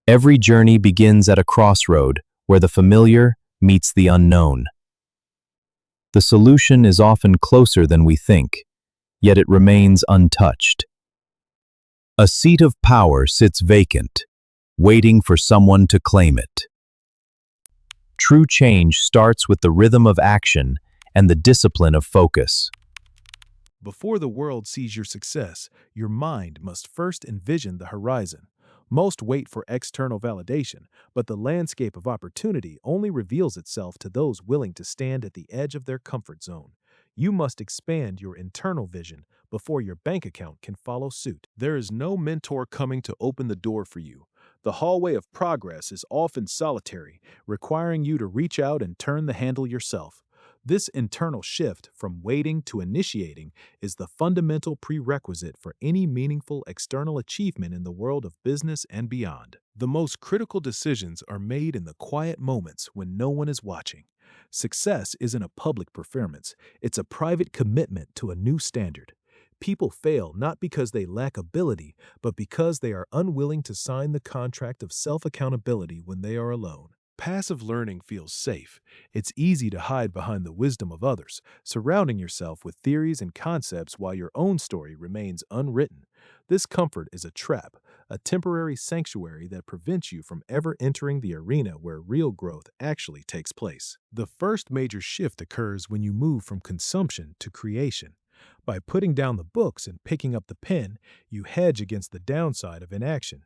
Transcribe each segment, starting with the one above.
Every journey begins at a crossroad where the familiar meets the unknown. The solution is often closer than we think, yet it remains untouched. A seat of power sits vacant, waiting for someone to claim it. True change starts with the rhythm of action and the discipline of focus. Before the world sees your success, your mind must first envision the horizon. Most wait for external validation, but the landscape of opportunity only reveals itself to those willing to stand at the edge of their comfort zone. You must expand your internal vision before your bank account can follow suit. There is no mentor coming to open the door for you. The hallway of progress is often solitary, requiring you to reach out and turn the handle yourself. This internal shift from waiting to initiating is the fundamental prerequisite for any meaningful external achievement in the world of business and beyond. The most critical decisions are made in the quiet moments when no one is watching. Success isn't a public performance, it's a private commitment to a new standard. People fail not because they lack ability, but because they are unwilling to sign the contract of self-accountability when they are alone. Passive learning feels safe. It's easy to hide behind the wisdom of others, surrounding yourself with theories and concepts while your own story remains unwritten. This comfort is a trap, a temporary sanctuary that prevents you from ever entering the arena where real growth actually takes place. The first major shift occurs when you move from consumption to creation. By putting down the books and picking up the pen, you hedge against the downside of inaction.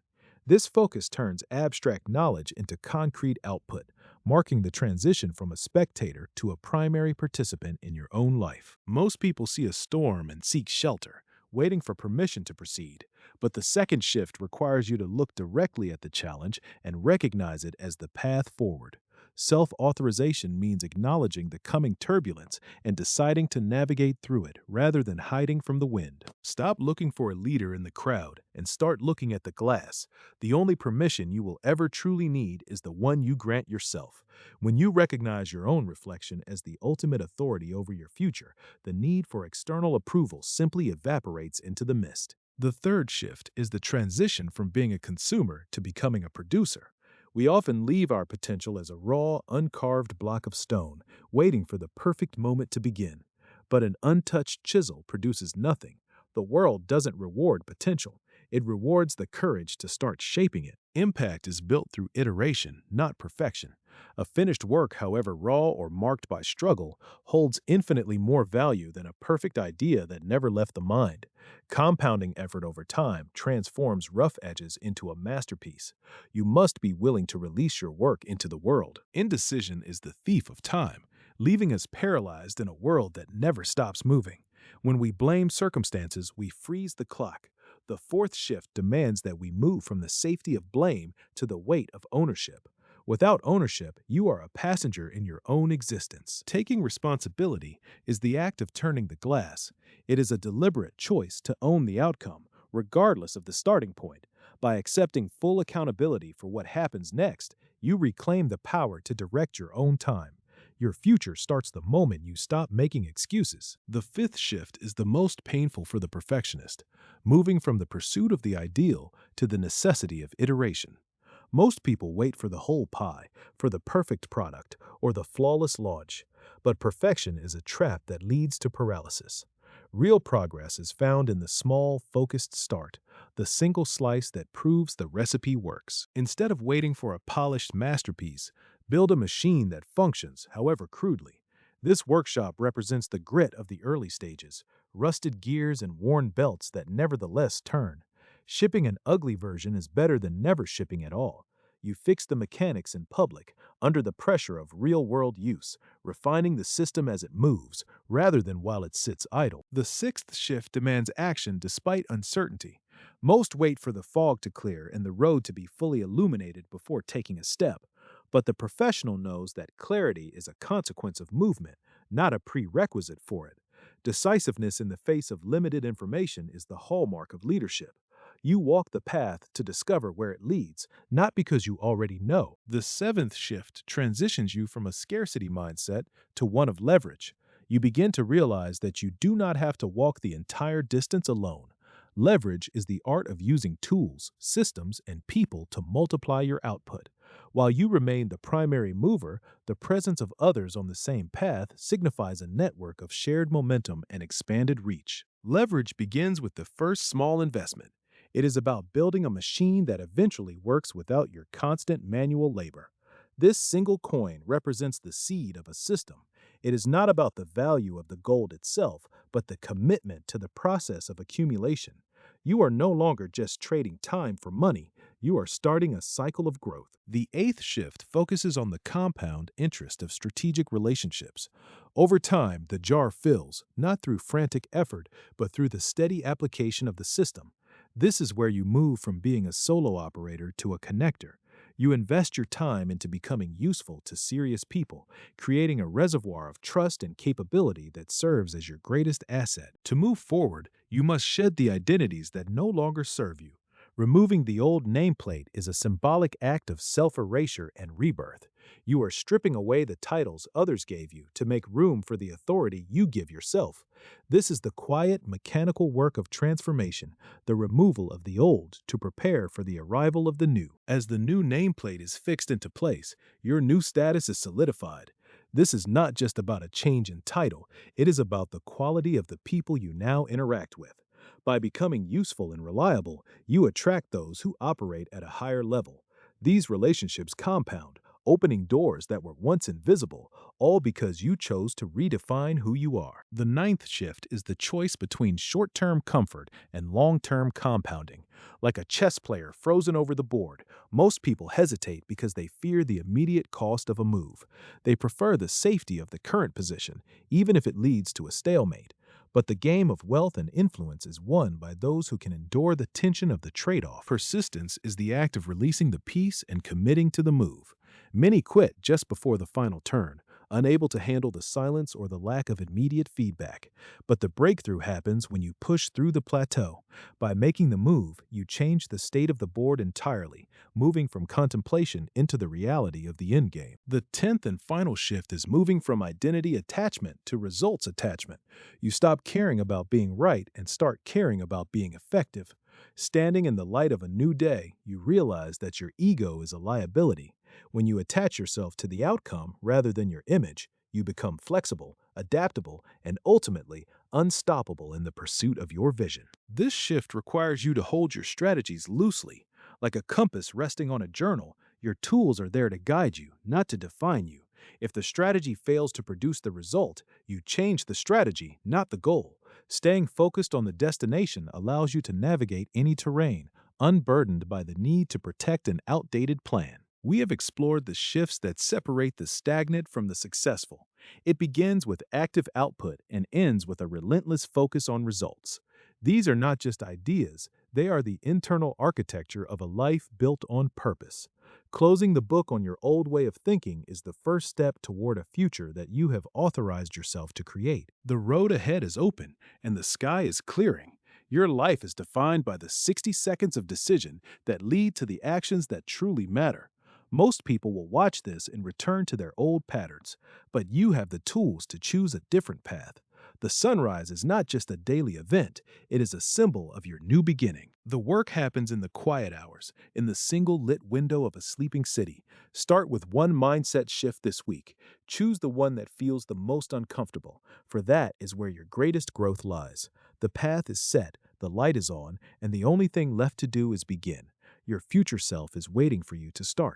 This focus turns abstract knowledge into concrete output, marking the transition from a spectator to a primary participant in your own life. Most people see a storm and seek shelter, waiting for permission to proceed. But the second shift requires you to look directly at the challenge and recognize it as the path forward. Self-authorization means acknowledging the coming turbulence and deciding to navigate through it rather than hiding from the wind. Stop looking for a leader in the crowd and start looking at the glass. The only permission you will ever truly need is the one you grant yourself. When you recognize your own reflection as the ultimate authority over your future, the need for external approval simply evaporates into the mist. The third shift is the transition from being a consumer to becoming a producer. We often leave our potential as a raw, uncarved block of stone, waiting for the perfect moment to begin. But an untouched chisel produces nothing. The world doesn't reward potential. It rewards the courage to start shaping it. Impact is built through iteration, not perfection. A finished work, however raw or marked by struggle, holds infinitely more value than a perfect idea that never left the mind. Compounding effort over time transforms rough edges into a masterpiece. You must be willing to release your work into the world. Indecision is the thief of time, leaving us paralyzed in a world that never stops moving. When we blame circumstances, we freeze the clock. The fourth shift demands that we move from the safety of blame to the weight of ownership. Without ownership, you are a passenger in your own existence. Taking responsibility is the act of turning the glass. It is a deliberate choice to own the outcome, regardless of the starting point. By accepting full accountability for what happens next, you reclaim the power to direct your own time. Your future starts the moment you stop making excuses. The fifth shift is the most painful for the perfectionist, moving from the pursuit of the ideal to the necessity of iteration. Most people wait for the whole pie, for the perfect product, or the flawless launch. But perfection is a trap that leads to paralysis. Real progress is found in the small, focused start, the single slice that proves the recipe works. Instead of waiting for a polished masterpiece, build a machine that functions, however crudely. This workshop represents the grit of the early stages, rusted gears and worn belts that nevertheless turn. Shipping an ugly version is better than never shipping at all. You fix the mechanics in public, under the pressure of real-world use, refining the system as it moves, rather than while it sits idle. The sixth shift demands action despite uncertainty. Most wait for the fog to clear and the road to be fully illuminated before taking a step. But the professional knows that clarity is a consequence of movement, not a prerequisite for it. Decisiveness in the face of limited information is the hallmark of leadership. You walk the path to discover where it leads, not because you already know. The seventh shift transitions you from a scarcity mindset to one of leverage. You begin to realize that you do not have to walk the entire distance alone. Leverage is the art of using tools, systems, and people to multiply your output. While you remain the primary mover, the presence of others on the same path signifies a network of shared momentum and expanded reach. Leverage begins with the first small investment. It is about building a machine that eventually works without your constant manual labor. This single coin represents the seed of a system. It is not about the value of the gold itself, but the commitment to the process of accumulation. You are no longer just trading time for money, you are starting a cycle of growth. The eighth shift focuses on the compound interest of strategic relationships. Over time, the jar fills, not through frantic effort, but through the steady application of the system. This is where you move from being a solo operator to a connector. You invest your time into becoming useful to serious people, creating a reservoir of trust and capability that serves as your greatest asset. To move forward, you must shed the identities that no longer serve you. Removing the old nameplate is a symbolic act of self-erasure and rebirth. You are stripping away the titles others gave you to make room for the authority you give yourself. This is the quiet, mechanical work of transformation, the removal of the old to prepare for the arrival of the new. As the new nameplate is fixed into place, your new status is solidified. This is not just about a change in title, it is about the quality of the people you now interact with. By becoming useful and reliable, you attract those who operate at a higher level. These relationships compound, opening doors that were once invisible, all because you chose to redefine who you are. The ninth shift is the choice between short-term comfort and long-term compounding. Like a chess player frozen over the board, most people hesitate because they fear the immediate cost of a move. They prefer the safety of the current position, even if it leads to a stalemate. But the game of wealth and influence is won by those who can endure the tension of the trade-off. Persistence is the act of releasing the peace and committing to the move. Many quit just before the final turn, unable to handle the silence or the lack of immediate feedback. But the breakthrough happens when you push through the plateau. By making the move, you change the state of the board entirely, moving from contemplation into the reality of the endgame. The 10th and final shift is moving from identity attachment to results attachment. You stop caring about being right and start caring about being effective. Standing in the light of a new day, you realize that your ego is a liability. When you attach yourself to the outcome rather than your image, you become flexible, adaptable, and ultimately unstoppable in the pursuit of your vision. This shift requires you to hold your strategies loosely. Like a compass resting on a journal, your tools are there to guide you, not to define you. If the strategy fails to produce the result, you change the strategy, not the goal. Staying focused on the destination allows you to navigate any terrain, unburdened by the need to protect an outdated plan. We have explored the shifts that separate the stagnant from the successful. It begins with active output and ends with a relentless focus on results. These are not just ideas, they are the internal architecture of a life built on purpose. Closing the book on your old way of thinking is the first step toward a future that you have authorized yourself to create. The road ahead is open, and the sky is clearing. Your life is defined by the 60 seconds of decision that lead to the actions that truly matter. Most people will watch this and return to their old patterns, but you have the tools to choose a different path. The sunrise is not just a daily event, it is a symbol of your new beginning. The work happens in the quiet hours, in the single lit window of a sleeping city. Start with one mindset shift this week. Choose the one that feels the most uncomfortable, for that is where your greatest growth lies. The path is set, the light is on, and the only thing left to do is begin. Your future self is waiting for you to start.